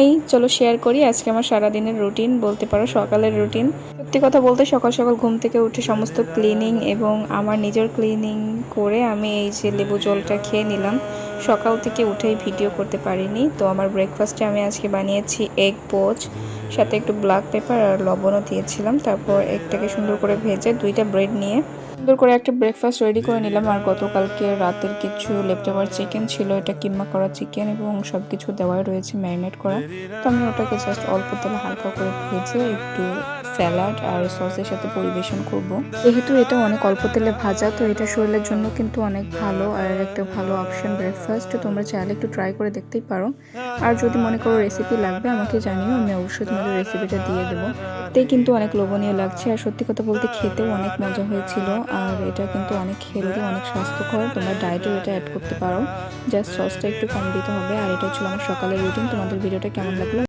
High, চলো share করি আজকে আমার সারাদিনের রুটিন বলতে পারো, সকালের রুটিন। সত্যি কথা বলতে সকাল সকাল ঘুম থেকে উঠে সমস্ত ক্লিনিং এবং আমার নিজের ক্লিনিং করে আমি এই যে লেবু জলটা খেয়ে নিলাম। সকাল থেকে উঠেই ভিডিও করতে পারিনি। তো আমার ব্রেকফাস্টে আমি আজকে বানিয়েছি এগ পোচ, সাথে একটু ব্ল্যাক পেপার আর লবণও দিয়েছিলাম। তারপর এগটাকে সুন্দর করে ভেজে 2টা ব্রেড নিয়ে সুন্দর করে একটা ব্রেকফাস্ট রেডি করে নিলাম। আর গতকালকে রাতের কিছু লেফটওভার চিকেন ছিল, এটা কিমা করা চিকেন এবং সব কিছু দেওয়াই রয়েছে ম্যারিনেট করা। তো আমি ওটাকে জাস্ট অল্প তেলে হালকা করে ভেজে একটু স্যালাড আর সসের সাথে পরিবেশন করব। যেহেতু এটা অনেক অল্প তেলে ভাজা, তো এটা শরীরের জন্য কিন্তু অনেক ভালো আর একটা ভালো অপশন ব্রেকফাস্ট। তোমরা চাইলে একটু ট্রাই করে দেখতেই পারো। আর যদি মনে করো রেসিপি লাগবে আমাকে জানিও, আমি অবশ্যই তোমাদের রেসিপিটা দিয়ে দেবো। দেখতেই কিন্তু অনেক লোভনীয় লাগছে আর সত্যি কথা বলতে খেতেও অনেক মজা হয়েছিল। আর এটা কিন্তু অনেক হেলদি, অনেক স্বাস্থ্যকর, তোমরা ডায়েটেও এটা অ্যাড করতে পারো। জাস্ট সসটা একটু কম দিতে হবে। আর এটা ছিল আমার সকালের রুটিন। তোমাদের ভিডিওটা কেমন লাগলো?